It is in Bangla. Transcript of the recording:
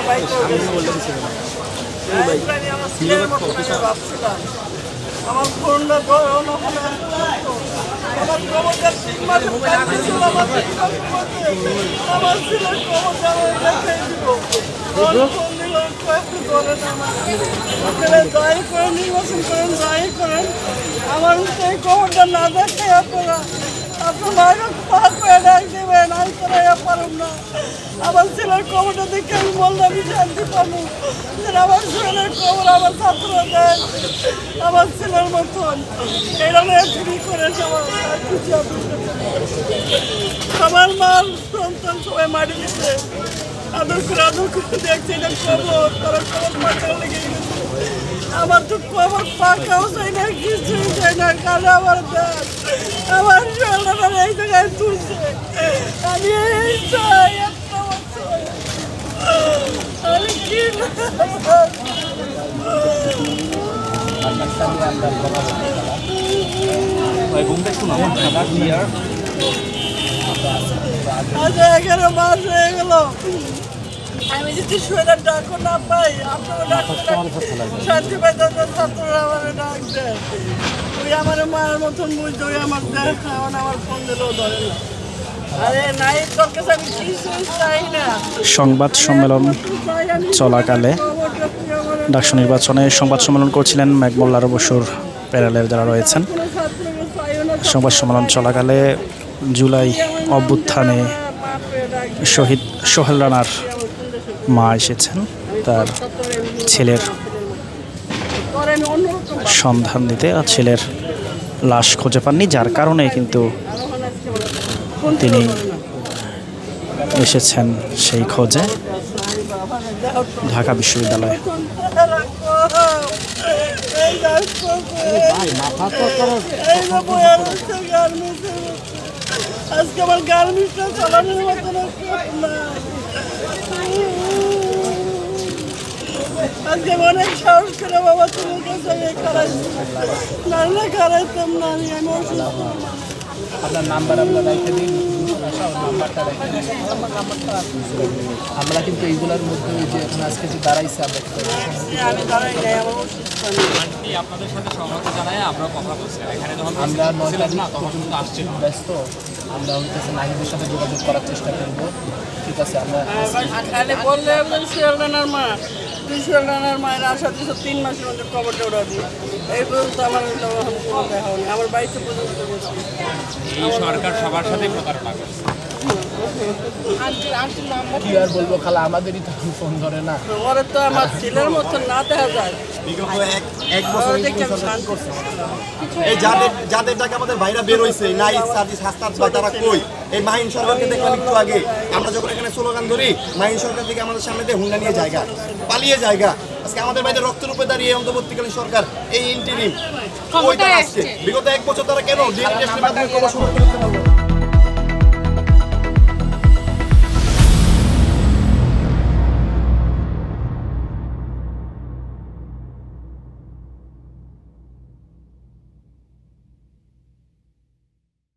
আমার বাইকে আমার ছেলের মতো ভাবছিলাম আমার ফোনটা আমার খবরটা 3 মাসে আমার ছেলের খবরটা দেখাই দিব আপনারা যাই করেন নির্বাচন করেন যাই করেন আমার এই খবরটা না দেখে আপনারা আপনার করে ডাক দেবেন আমি করাইয়া পারব না আমার ছেলের খবরটা দেখে আমি বললাম আমি জানতে পারবো আমার ছেলের খবর আমার ছাত্ররা দেয় আমার ছেলের মতন এরকম চুরি করে সবার মার সন্তান সবাই মারি দিচ্ছে আদর করে দেখছি এটা খবর তারা খবর পাঠার লেগে গেছে আমার তো খবর পাকাও চাই না কিছুই চাই না কারণ আমার দেখ আমার সন্তান এই জায়গায় তুলছে আমি এই চাই একটা বছর আমি কি আচ্ছা 11 মাস হয়ে গেল আমি যদি শরীরের ডাকও না পাই আপনারা শান্তি পাইতে ছাত্ররা আমার ডাক দেয় ওই আমার মায়ের মতন বুঝতে ওই আমার দেখ আমার ফোন দিলেও ধরে না আরে নাই তোর কাছে আমি কিছুই চাই না। সংবাদ সম্মেলন চলাকালে ডাকসু নির্বাচনে সংবাদ সম্মেলন করছিলেন মেঘমোল্লার বসুর প্যানেলের যারা রয়েছেন। সংবাদ সম্মেলন চলাকালে জুলাই অভ্যুত্থানে শহীদ সোহেল রানার মা এসেছেন তার ছেলের সন্ধান দিতে, আর ছেলের লাশ খুঁজে পাননি, যার কারণে কিন্তু তিনি এসেছেন সেই খোঁজে ঢাকা বিশ্ববিদ্যালয়ে। আজকে আমার গার্মেন্টসটা চালানোর মতো আজকে অনেক সাহস করে বাবা তোমার কাছে আমি খারাইছি না খারাইতাম না আমি অসুস্থ। আপনার নাম্বার আমরা রেখে দিই, আমরা কিন্তু এইগুলোর মধ্যে ওই যে এখন আজকে যে দাঁড়াইছে আমি দাঁড়াই নাই আমার আপনাদের সাথে সহমত জানাই আমরা কথা বলছি এখানে যখন আমরা না তখন কিন্তু আসছিল ব্যস্ত আমরা হইতেছে নাহিদের সাথে যোগাযোগ করার চেষ্টা করব। ঠিক আছে আমরা খালি বললে সোহেল রানার মা সোহেল রানার মায়ের আশা দিচ্ছ 3 মাসের মধ্যে খবরটা ওরা দিই এই পর্যন্ত আমার দেখা হয়নি আমার বাড়িতে পর্যন্ত বলছি এই সরকার সবার সাথে প্রতারণা করছে। কি আর বলবো খালা আমাদেরই তো ফোন ধরে না ওরা তো আমার ছেলের মতো না দেখা যায় বিগত এক বছর এই যাদের টাকা আমাদের ভাইরা বের হয়েছে নাই সার্ভিস হাসতার তারা কই এই মাহিন সরকারকে দেখলাম একটু আগে আমরা যখন এখানে স্লোগান ধরি মাহিন সরকার থেকে আমাদের সামনে দিয়ে হুন্ডা নিয়ে জায়গা পালিয়ে জায়গা আজকে আমাদের ভাইদের রক্তের উপরে দাঁড়িয়ে অন্তর্বর্তীকালীন সরকার এই ইন্টারিম বিগত 1 বছর তারা কেন